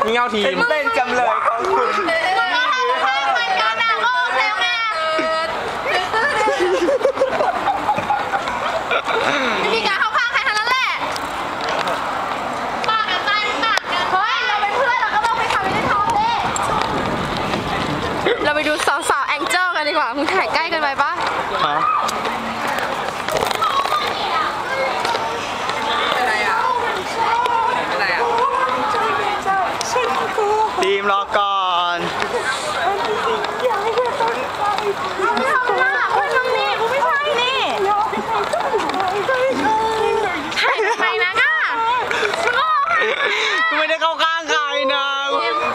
งี่เง่าทีมเป็นจำเลยของคุณมีการเข้าข้างใครทั้งนั้นแหละปากกันตายปากกันเฮ้ยเราเป็นเพื่อนเราก็ต้องไปทำให้ได้ทำดิเราไปดูสาวๆแองเจิลกันดีกว่ามึงถ่ายใกล้กันไปปะทีมรอก่อนกูไม่ได้เข้าข้างใครนะ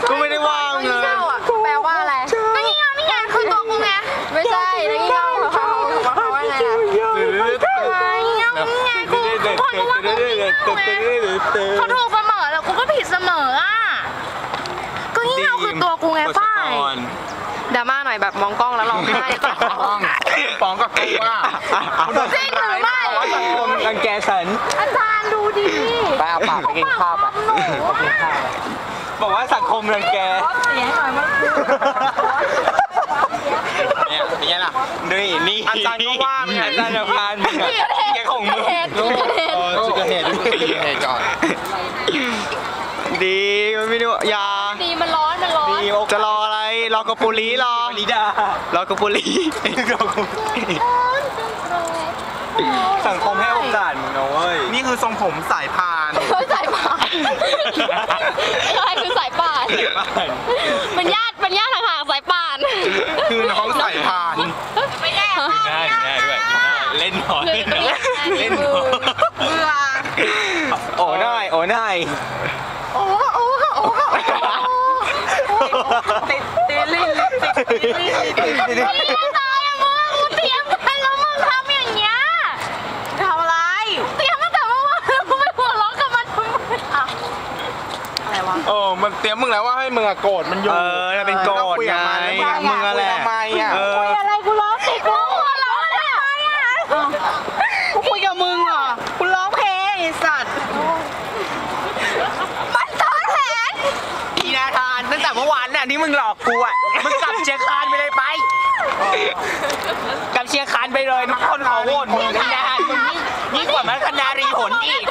กูไม่ได้ว่างเลยแปลว่าอะไรนี่ไงนี่ไงคือตัวกูไงไม่ใช่นี่ไงเขาว่าไงล่ะนี่ไงกูว่ากูเขาถูกเสมอแล้วกูก็ผิดเสมออ่ะก็นี่ไงคือตัวกูไงป้ายดราม่าหน่อยแบบมองกล้องแล้วร้องไห้ฟ้องกับกูว่าจริงหรือไม่ว่าสังคมรังแกฉันอาจารย์ดูดิไปเอาปากไปกินข้าวไปบอกว่าสังคมรังแกเนี่ยเป็นไงล่ะนี่อาจารย์ก็ว่ามึงอาจารย์จะพานมึงอะแกของมึงจุดเหตุก่อนดีมันไม่ดูยาดีมันร้อนดีจะรออะไรรอกระปุลีรอกระปุลีสังคมให้โอกาสมึงนะเว้ยนี่คือทรงผมสายพานสายพานอะไรคือสายป่านเป็นญาติห่างๆสายป่านคือน้องสายพานไม่แย่ได้ด้วยเล่นหน่อยเล่นหน่อยเบื่อโอ้ได้โติดลิ้นตายอะมึงกูเตรียมกันแล้วมึงทำอย่างเงี้ยทำอะไรเตรียมตั้งแต่เมื่อวานกูไม่หัวเราะกับมันทำไมอะไรวะมันเตรียมมึงแล้วว่าให้มึงโกรธมันอยู่จะเป็นโกรธไงมึงอะไรทำไมคุยอะไรกูร้องติดกูหัวเราะเนี่ยกูคุยกับมึงเหรอกูร้องเพลงไอ้สัตว์มันซ้อนแผนอีนาธานตั้งแต่เมื่อวานน่ะที่มึงหลอกกูมึงกลับเชียงคานไปเลยไปกลับเชียงคานไปเลยทุกคนขอโหวตมึงนะมึงยิ่งกว่ามันคณารีหนอีก